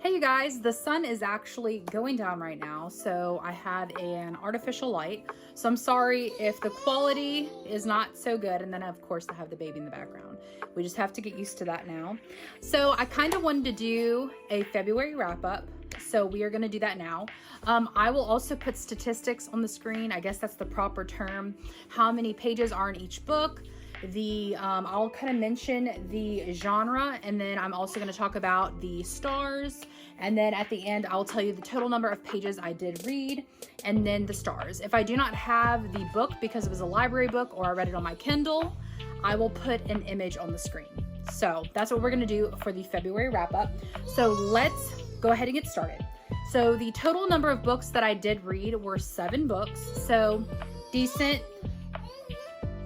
Hey you guys, the sun is actually going down right now, so I had an artificial light. So I'm sorry if the quality is not so good, and then of course I have the baby in the background. We just have to get used to that now. So I kind of wanted to do a February wrap up, so we are going to do that now. I will also put statistics on the screen. I guess that's the proper term. How many pages are in each book. I'll kind of mention the genre, and then I'm also going to talk about the stars, and then at the end I'll tell you the total number of pages I did read, and then the stars. If I do not have the book because it was a library book or I read it on my Kindle, I will put an image on the screen. So that's what we're going to do for the February wrap up. So let's go ahead and get started. So the total number of books that I did read were 7 books, so decent.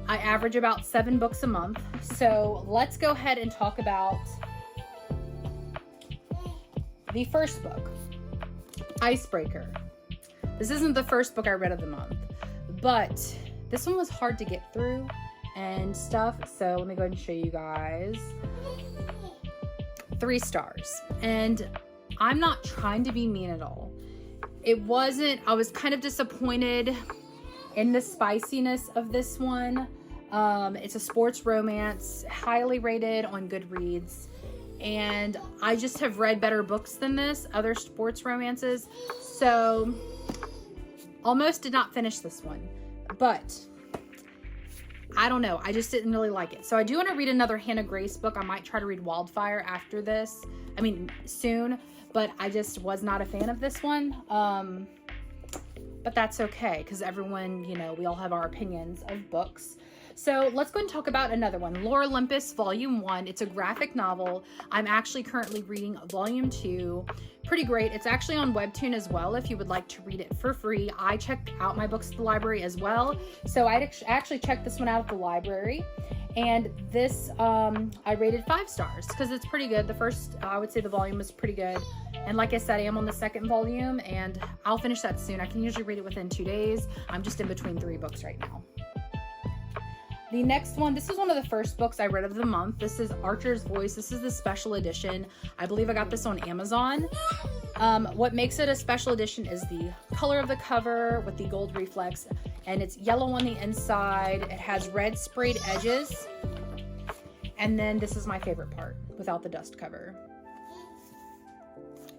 I average about 7 books a month. So let's go ahead and talk about the first book, Icebreaker. This isn't the first book I read of the month, but this one was hard to get through and stuff. So let me go ahead and show you guys. 3 stars. And I'm not trying to be mean at all. I was kind of disappointed in the spiciness of this one. It's a sports romance, highly rated on Goodreads, and I just have read better books than this, other sports romances, so almost did not finish this one, but I don't know, I just didn't really like it. So I do want to read another Hannah Grace book. I might try to read Wildfire after this, soon, but I just was not a fan of this one. But that's okay, because everyone, we all have our opinions of books. So let's go and talk about another one, Lore Olympus Volume 1. It's a graphic novel. I'm actually currently reading Volume 2. Pretty great. It's actually on Webtoon as well if you would like to read it for free. I checked out my books at the library as well. So I actually checked this one out at the library. And this, I rated 5 stars because it's pretty good. The first, I would say the volume was pretty good. And like I said, I am on the second volume and I'll finish that soon. I can usually read it within 2 days. I'm just in between 3 books right now. The next one, this is one of the first books I read of the month. This is Archer's Voice. This is the special edition. I believe I got this on Amazon. What makes it a special edition is the color of the cover with the gold reflex, and it's yellow on the inside. It has red sprayed edges. And then this is my favorite part, without the dust cover.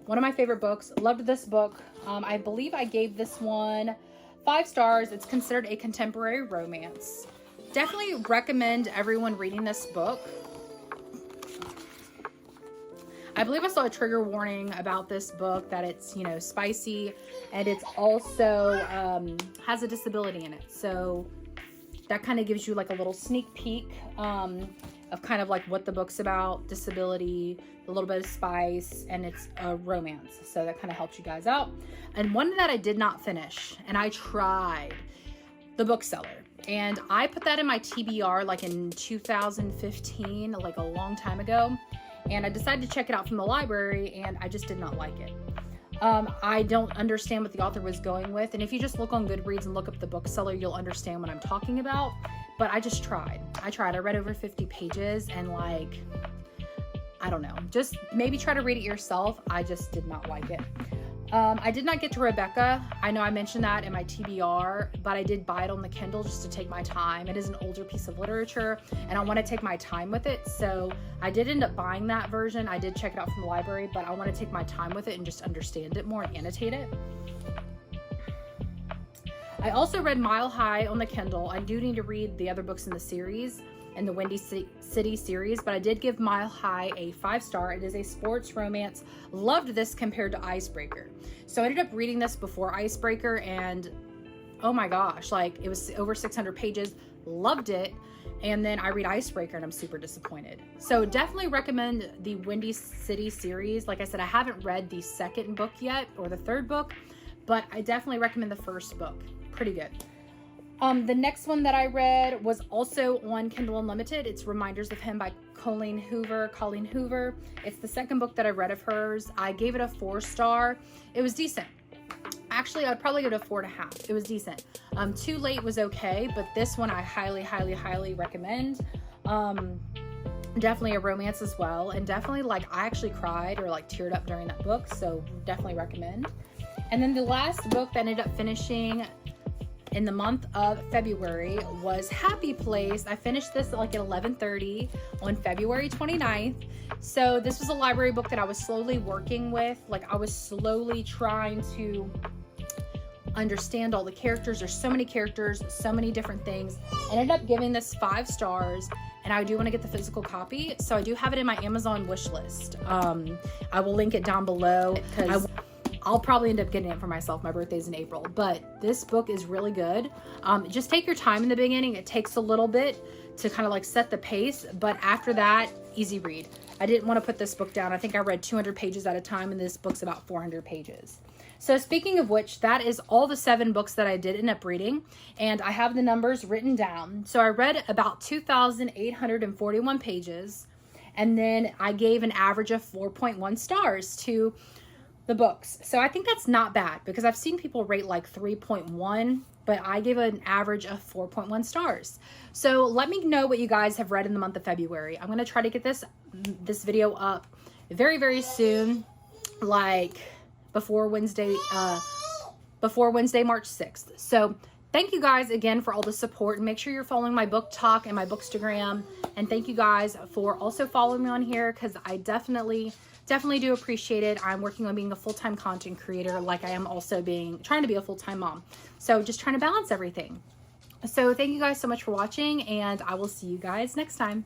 One of my favorite books. Loved this book. I believe I gave this one 5 stars. It's considered a contemporary romance. Definitely recommend everyone reading this book. I believe I saw a trigger warning about this book that it's, spicy, and it's also has a disability in it. So that kind of gives you like a little sneak peek of kind of like what the book's about, disability, a little bit of spice, and it's a romance. So that kind of helps you guys out. And one that I did not finish, and I tried, The Bookseller. And I put that in my TBR like in 2015, like a long time ago. And I decided to check it out from the library, and I just did not like it. I don't understand what the author was going with. And if you just look on Goodreads and look up The Bookseller, you'll understand what I'm talking about. But I just tried. I read over 50 pages and I don't know. Just maybe try to read it yourself. I just did not like it. I did not get to Rebecca. I know I mentioned that in my TBR, but I did buy it on the Kindle just to take my time. It is an older piece of literature, and I want to take my time with it. So I did end up buying that version. I did check it out from the library, but I want to take my time with it and just understand it more and annotate it. I also read Mile High on the Kindle. I do need to read the other books in the series, in the Windy City series, but I did give Mile High a 5 star. It is a sports romance. Loved this compared to Icebreaker. So I ended up reading this before Icebreaker, and oh my gosh, it was over 600 pages. Loved it. And then I read Icebreaker and I'm super disappointed. So definitely recommend the Windy City series. Like I said, I haven't read the second book yet, or the third book, but I definitely recommend the first book. Pretty good. The next one that I read was also on Kindle Unlimited. It's Reminders of Him by Colleen Hoover. It's the second book that I read of hers. I gave it a 4 star. It was decent. Actually, I'd probably give it a 4.5. It was decent. Too Late was okay, but this one I highly, highly, highly recommend. definitely a romance as well, and definitely like I actually cried or like teared up during that book, so definitely recommend. And then the last book that I ended up finishing in the month of February was Happy Place. I finished this at like at 11:30 on February 29th. So this was a library book that I was slowly working with. Like I was slowly trying to understand all the characters. There's so many characters, so many different things. I ended up giving this 5 stars, and I do want to get the physical copy. So I do have it in my Amazon wish list. I will link it down below because I'll probably end up getting it for myself. My birthday's in April, but this book is really good. Just take your time in the beginning. It takes a little bit to kind of like set the pace, but after that, easy read. I didn't want to put this book down. I think I read 200 pages at a time, and this book's about 400 pages. So speaking of which, that is all the 7 books that I did end up reading, and I have the numbers written down. So I read about 2,841 pages, and then I gave an average of 4.1 stars to the books. So I think that's not bad, because I've seen people rate like 3.1, but I gave an average of 4.1 stars. So let me know what you guys have read in the month of February. I'm going to try to get this video up very, very soon, like before Wednesday, March 6th. So thank you guys again for all the support, and make sure you're following my book talk and my Bookstagram. And thank you guys for also following me on here, because I definitely do appreciate it. I'm working on being a full-time content creator, like I am also trying to be a full-time mom. So just trying to balance everything. So thank you guys so much for watching, and I will see you guys next time.